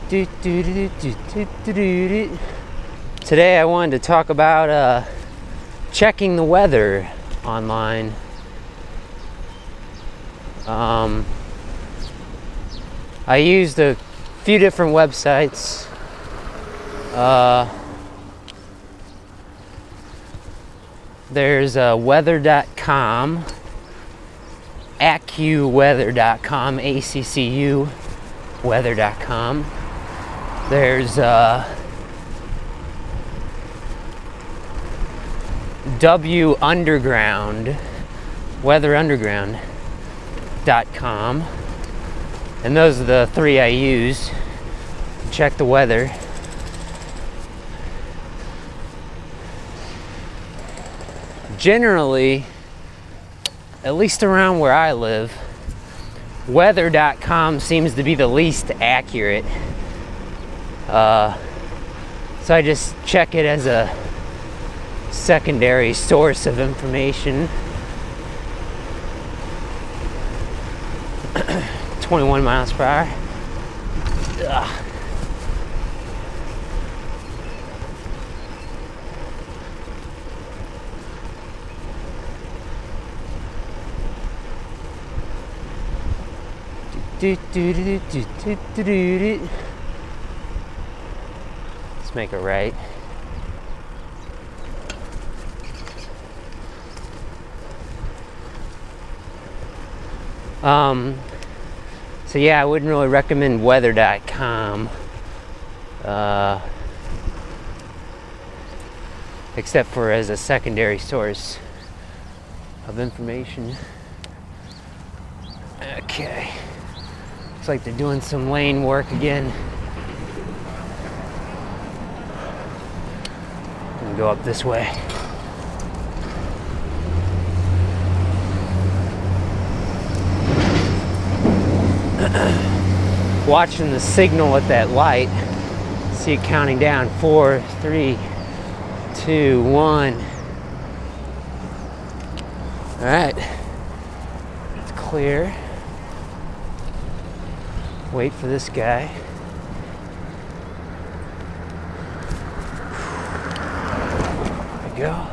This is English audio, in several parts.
Today I wanted to talk about checking the weather online. I used a few different websites. There's Weather.com, AccuWeather.com, ACCU Weather.com. There's W Underground, WeatherUnderground.com, and those are the three I use to check the weather. Generally, at least around where I live, Weather.com seems to be the least accurate. So I just check it as a secondary source of information. 21 miles per hour. Ugh. Let's make a right. So yeah, I wouldn't really recommend Weather.com, except for as a secondary source of information. Okay, looks like they're doing some lane work again. I'm gonna go up this way. Watching the signal at that light, see it counting down. 4, 3, 2, 1. All right, it's clear. Wait for this guy. There we go.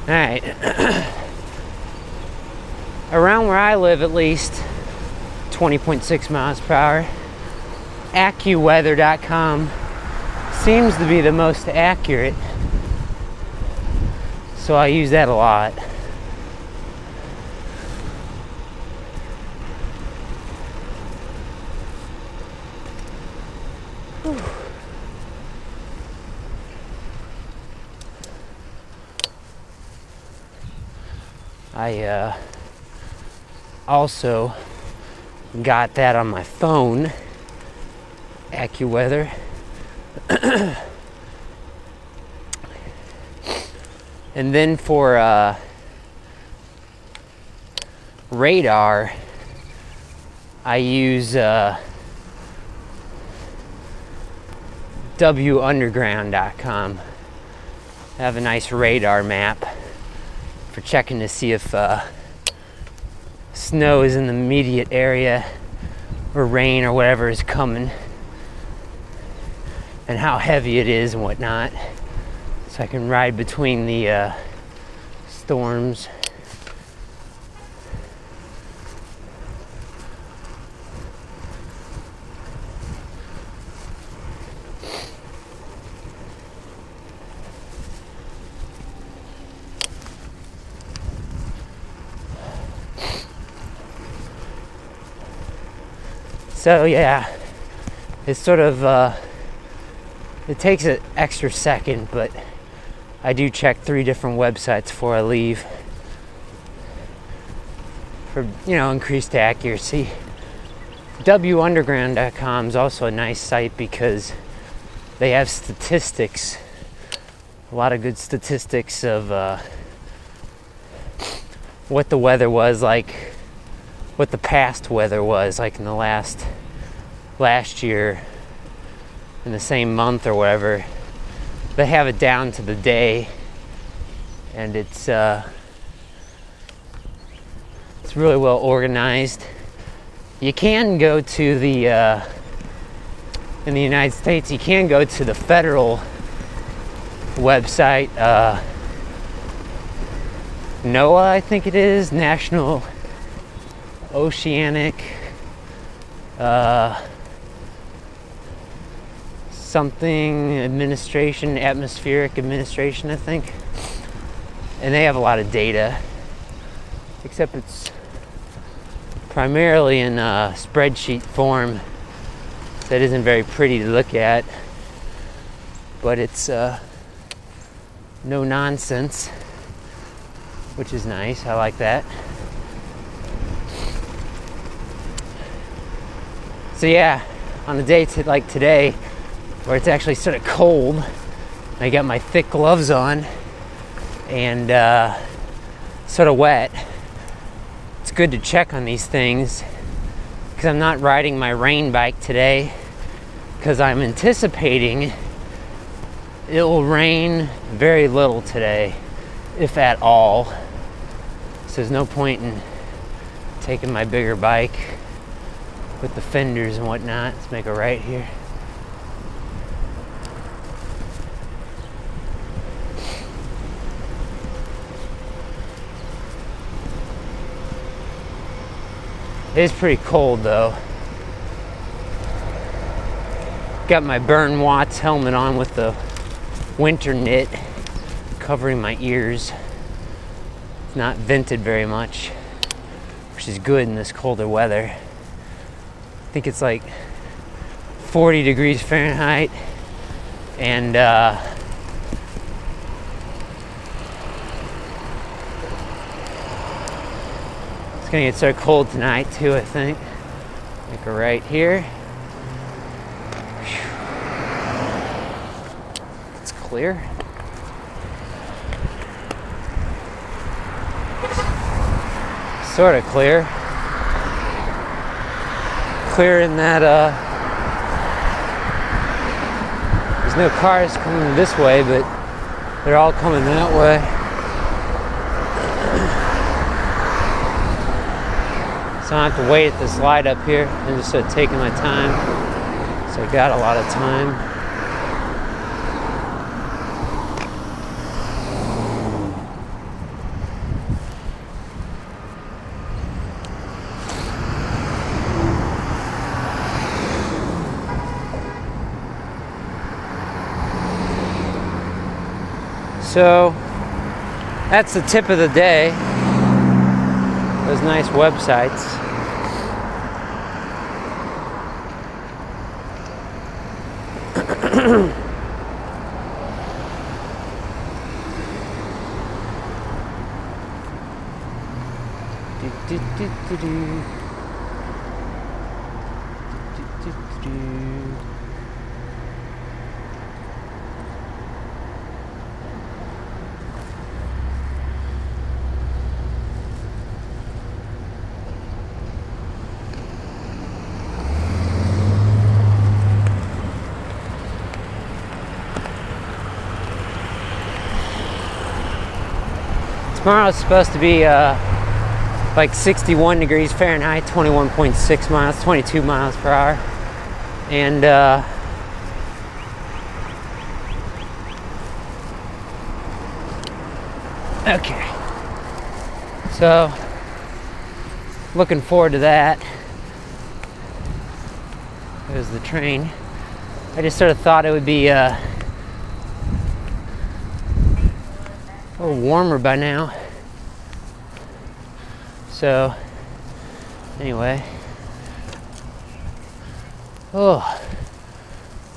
All right. Around where I live, at least 20.6 miles per hour. AccuWeather.com seems to be the most accurate, so I use that a lot. I also got that on my phone, AccuWeather. And then for radar, I use WUnderground.com. I have a nice radar map for checking to see if snow is in the immediate area or rain or whatever is coming and how heavy it is and whatnot, so I can ride between the storms. So yeah, it's sort of, it takes an extra second, but I do check 3 different websites before I leave for, increased accuracy. WUnderground.com is also a nice site because they have statistics, a lot of good statistics of what the weather was like, what the past weather was like in the last year in the same month or whatever. They have it down to the day, and it's It's really well organized. You can go to the, in the United States, you can go to the federal website, NOAA, I think it is, National Oceanic, something administration, atmospheric administration, I think. And they have a lot of data, except it's primarily in spreadsheet form, so it isn't very pretty to look at, but it's no nonsense, which is nice. I like that. So yeah, on a day like today, where it's actually sort of cold, I got my thick gloves on and sort of wet. It's good to check on these things because I'm not riding my rain bike today because I'm anticipating it will rain very little today, if at all. So there's no point in taking my bigger bike with the fenders and whatnot. Let's make a right here. It is pretty cold though. Got my Burn Watts helmet on with the winter knit covering my ears. It's not vented very much, which is good in this colder weather. I think it's like 40 degrees Fahrenheit and it's gonna get so cold tonight too, I think. Make a right here. It's clear. Sort of clear. Clear in that there's no cars coming this way, but they're all coming that way. So I don't have to wait at this light up here. I'm just sort of taking my time. So I got a lot of time. So that's the tip of the day. Those nice websites. Tomorrow's supposed to be like 61 degrees Fahrenheit, 21.6 miles, 22 miles per hour. And okay. So looking forward to that. There's the train. I just sort of thought it would be a little warmer by now. So anyway, oh,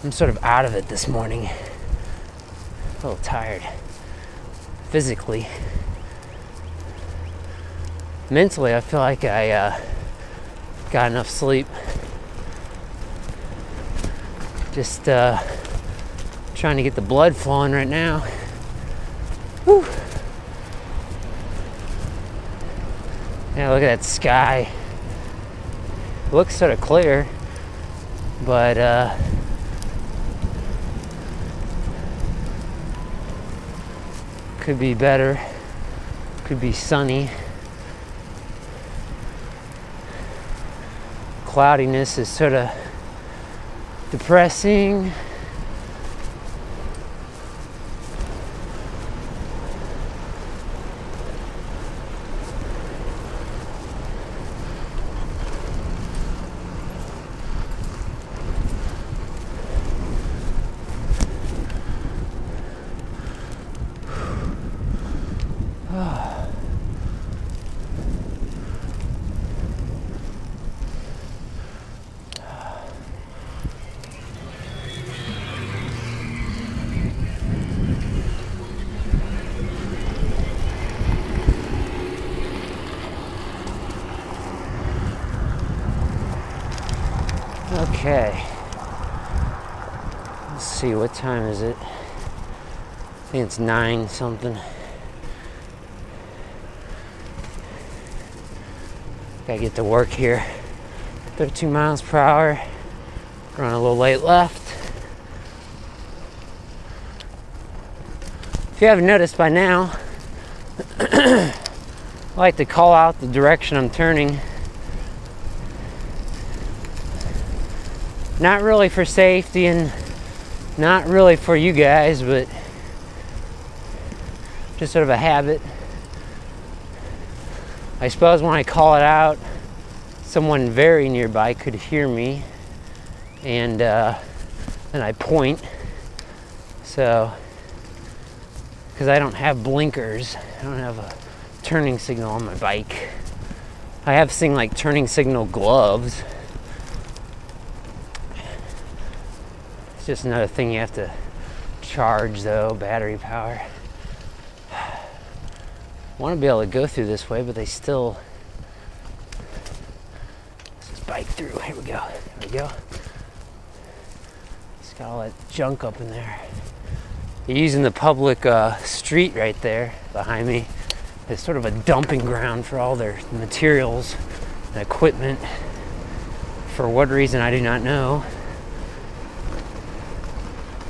I'm sort of out of it this morning. A little tired physically. Mentally, I feel like I got enough sleep. Just trying to get the blood flowing right now. Whew. Yeah, look at that sky. It looks sort of clear, but could be better. Could be sunny. cloudiness is sort of depressing. Okay, let's see, what time is it? I think it's 9 something. Gotta get to work here. 32 miles per hour. Running a little late left. If you haven't noticed by now, I like to call out the direction I'm turning. Not really for safety and not really for you guys, but just sort of a habit. I suppose when I call it out, someone very nearby could hear me, and then I point. So, because I don't have blinkers, I don't have a turning signal on my bike. I have things like turning signal gloves. It's just another thing you have to charge though, battery power. I want to be able to go through this way, but they still... Let's just bike through. Here we go. There we go. It's got all that junk up in there. You're using the public street right there behind me. It's sort of a dumping ground for all their materials and equipment. For what reason, I do not know.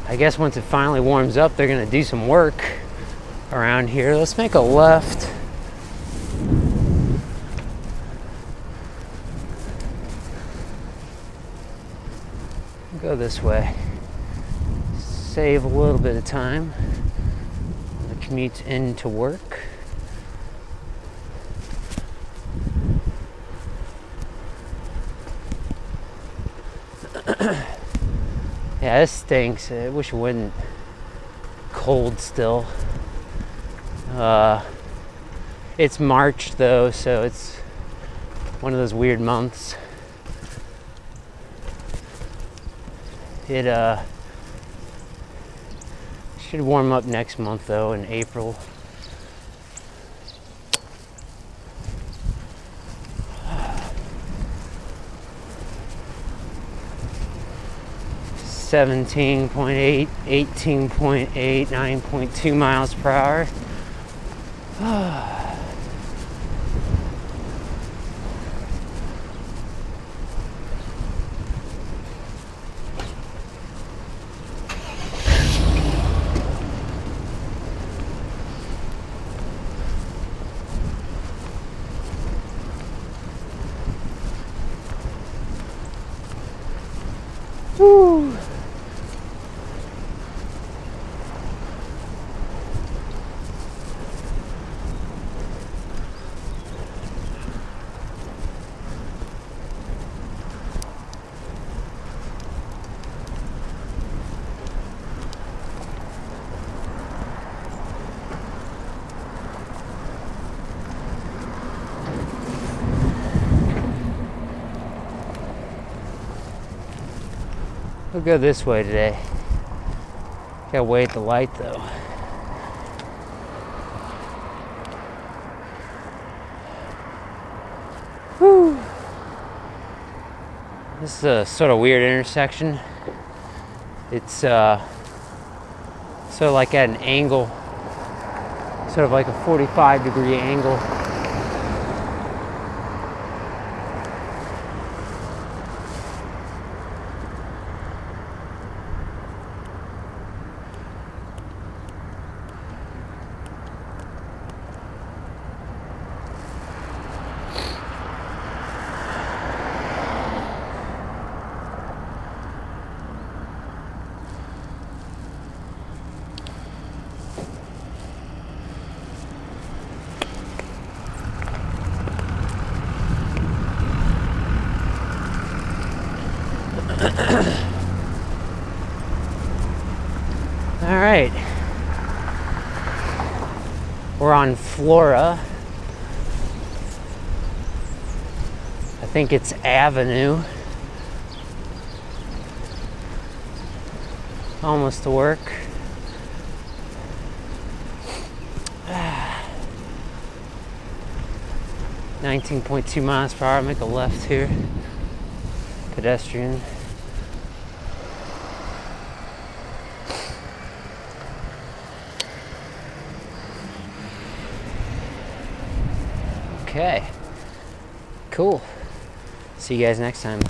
I guess once it finally warms up, they're gonna do some work around here. Let's make a left. Go this way. Save a little bit of time on the commute into work. Yeah, this stinks. I wish it wasn't cold still. It's March though, so it's one of those weird months. It should warm up next month though, in April. (17.8, 18.8, 9.2 miles per hour. Woo. We'll go this way today. Gotta wait at the light though. Whew. This is a sort of weird intersection. It's sort of like at an angle, sort of like a 45-degree angle. All right. We're on Flora. I think it's Avenue. Almost to work. 19.2 miles per hour. Make a left here. Pedestrian. Okay. Cool. See you guys next time.